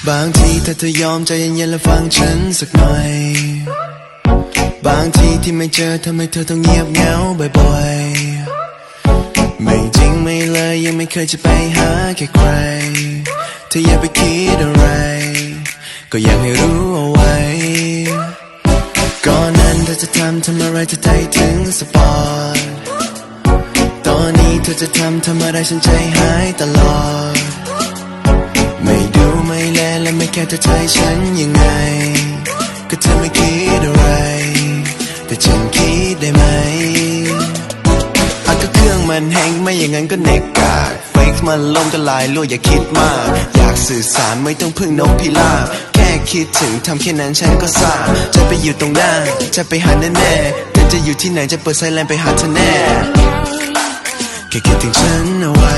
บางทีถ้าเธอยอมใจเย็นๆและฟังฉันสักหน่อยบางทีที่ไม่เจอทำให้เธอต้องเงียบเหงาบ่อยๆไม่จริงไม่เลยยังไม่เคยจะไปหาแค่ใครเธออย่าไปคิดอะไรก็อยากให้รู้เอาไว้ก่อนนั้นเธอจะทำอะไรเธอใจถึงสปอร์ตตอนนี้เธอจะทำอะไรฉันใจหายตลอดไม่ดูไม่แลและไม่แค่จะใจฉันยังไงก็เธอไม่คิดอะไรแต่ฉันคิดได้ไหมก็เครื่องมันแห้งไม่อย่างนั้นก็เนกกาเฟกมันลมก็ลายรั่วอย่าคิดมากอยากสื่อสารไม่ต้องพึ่งนกพิราบแค่คิดถึงทำแค่นั้นฉันก็ทราบจะไปอยู่ตรงหน้าจะไปหาแน่ๆแต่จะอยู่ที่ไหนจะเปิดไซเลนไปหาเธอแน่แค่คิดถึงฉันเอาไว้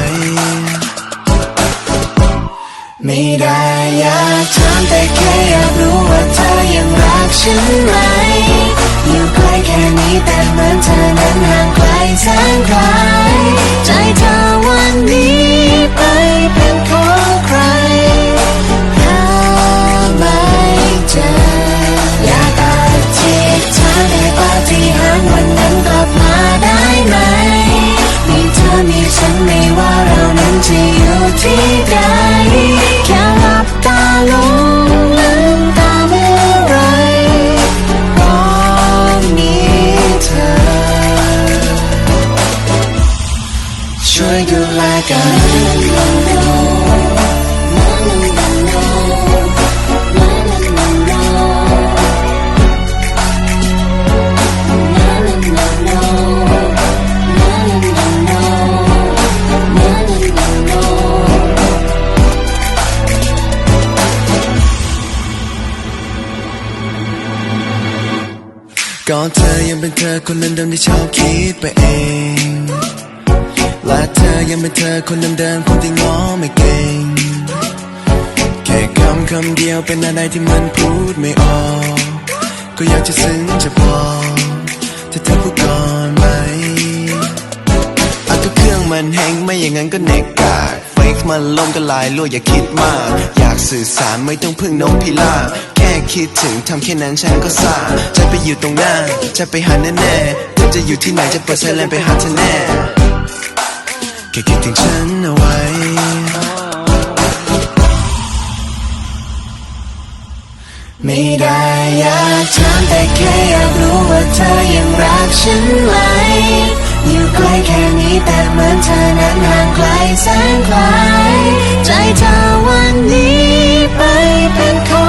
ไม่ได้อยากถามแต่แค่อยากรู้ว่าเธอยังรักฉันไหมอยู่ใกล้แค่นี้แต่เหมือนเธอนั้นห่างไกลแสนไกลใจเธอวันนี้ไปเป็นของใครหาไม่เจออยากอธิษฐานให้ปาฏิหาริย์วันนั้นกลับมาได้ไหมมีเธอมีฉันไม่ว่าเรานั้นจะอยู่ที่ใดแค่หลับตาลงลืมตาเมื่อไรพร้อมมีเธอช่วยดูแลกันก็เธอยังเป็นเธอคนเดิมๆที่ชอบคิดไปเองและเธอยังเป็นเธอคนเดิมๆคนที่ง้อไม่เก่งแค่คำเดียวเป็นอะไรที่มันพูดไม่ออกก็อยากจะซึ้งจะพอถ้าเธอพูดก่อนไหมก็เครื่องมันแห้งไม่อย่างนั้นก็เนกกาเฟกมันลมก็ลายรั่วอย่าคิดมากอยากสื่อสารไม่ต้องพึ่งนกพิราบแค่คิดถึงทำแค่นั้นฉันก็ทราบจะไปอยู่ตรงหน้าจะไปหาแน่ๆเธอจะอยู่ที่ไหนจะเปิดไซเลนไปหาเธอแน่แค่คิดถึงฉันเอาไว้ไม่ได้อยากถามแต่แค่อยากรู้ว่าเธอยังรักฉันไหมอยู่ใกล้แค่นี้แต่เหมือนเธอนั้นห่างไกลแสนไกลใจเธอวันนี้ไปเป็นของ